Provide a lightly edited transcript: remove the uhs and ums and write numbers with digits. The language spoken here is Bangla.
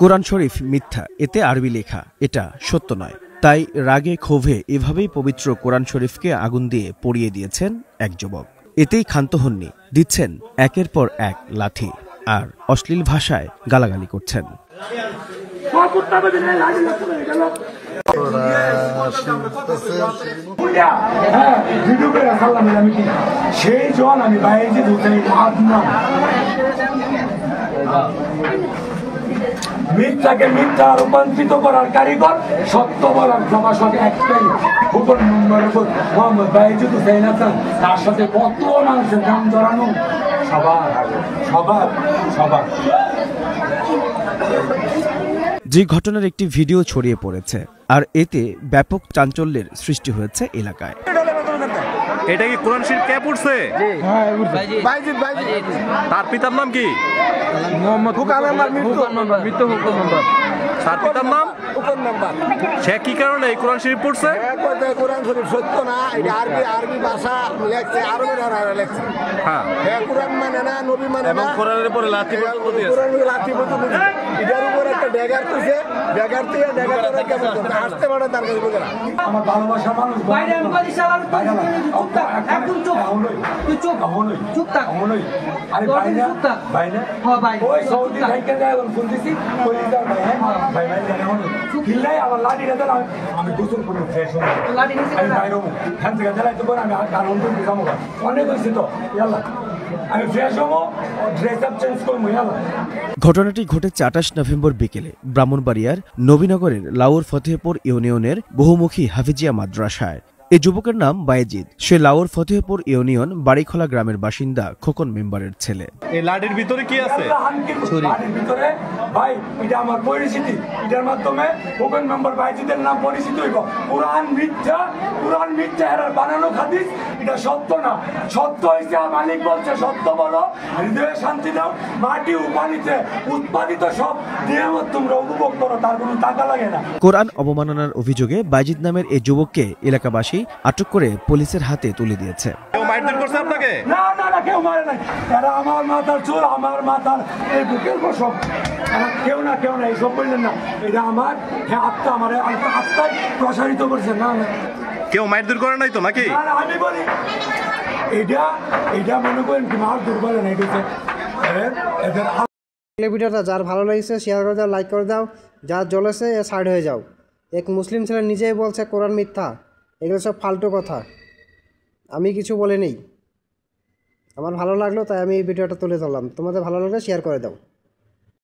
কোরআন শরীফ মিথ্যা, এতে আরবি লেখা, এটা সত্য নয়। তাই রাগে ক্ষোভে এভাবেই পবিত্র কোরআন শরীফকে আগুন দিয়ে পুড়িয়ে দিয়েছেন এক যুবক। এতেই ক্ষান্ত হননি, দিচ্ছেন একের পর এক লাথি আর অশ্লীল ভাষায় গালাগালি করছেন। সেই জন আমি মিথ্যাকে মিথ্যা রূপান্তরিত করার কারিগর, সত্য বলার প্রভাষক একটাই, হুকুম নম্বর মোহাম্মদ বাইজিদ হুসাইন হাসান। তার সাথে কত মানুষের নাম জড়ানো, সবার সবার সবার। যে ঘটনার একটি ভিডিও ছড়িয়ে পড়েছে, আর এতে ব্যাপক চাঞ্চল্যের সৃষ্টি হয়েছে এলাকায়। এটা কি কোরআন শরীফ কে পড়ছে? তার পিতার নাম কি? তার পিতার নাম সে কি কারণে এই কোরআন শরীফ পড়ছে? কোরআন শরীফ সত্য না, এটা আরবি ভাষা লেখছে, আরবি লেখছে। হ্যাঁ, কোরআন মানে না, নবী মানে না, কোরআনের উপরে লাঠি এটার উপর একটা ড্যাগার তুলছে, ড্যাগার থেকে আসতে পারে তার কাছে বোঝে না। আমার ভালোবাসা মানুষ আমি গোসল করি, ফ্রেশ আমি বাইরে ফ্যান থেকে জ্বালাইতে পারি, আমি গান যাবো অনেক হয়েছে তো, আমি ফ্রেশ হবো, ড্রেস আপ চেঞ্জ করবো। ঘটনাটি ঘটেছে 28 নভেম্বর বিকেলে ব্রাহ্মণবাড়িয়ার নবীনগরের লাউর ফতেহপুর ইউনিয়নের বহুমুখী হাফিজিয়া মাদ্রাসায়। এই যুবকের নাম বাইজিদ। সে লাউর ফতেহপুর ইউনিয়ন বাড়িখোলা গ্রামের বাসিন্দা খোকন মেম্বারের ছেলে। এই লাঠির ভিতরে কি আছে? ছুরি। ভিতরে ভাই এটা আমার পরিচিতি, এটার মাধ্যমে খোকন মেম্বার বাইজিদের নাম পরিচিত হইব। কোরআন মিথ্যা, কোরআন মিথ্যা, এর বানানো হাদিস, এটা সত্য না। সত্য হইছে মালিক বলছে সত্য বলো, হৃদয়ে শান্তি দাও, মাটি পানিতে উৎপাদিত সব নিয়ামত তোমরা উপভোগ করো, তার কোনো টাকা লাগে না। কোরআন অবমাননার অভিযোগে বাইজিদ নামের এই যুবককে এলাকাবাসী আটক করে পুলিশের হাতে তুলে দিয়েছে। কেউ মারধর করছে আপনাকে? না না না, কেউ মারে নাই। এরা আমার মাথার চুল, আমার মাথার এই বুকের সব, কেউ না কেউ না, এইসব বললেন না। এটা আমার আত্মা, আমার আত্মায় প্রসারিত করছে। না না, কেউ মারধর করে নাই তো নাকি? আমি বলি এটা মনে করেন কি মার দুর্বল না, এটা ভিডিওটা যার ভালো লাগছে শেয়ার করে দাও, লাইক করে দাও, যার জ্বলেছে এ সাইড হয়ে যাও। এক মুসলিম ছেলে নিজেই বলছে কোরআন মিথ্যা, এগুলো সব ফালতু কথা, আমি কিছু বলে নেই। আমার ভালো লাগলো তাই আমি এই ভিডিওটা তুলে ধরলাম, তোমাদের ভালো লাগলে শেয়ার করে দাও।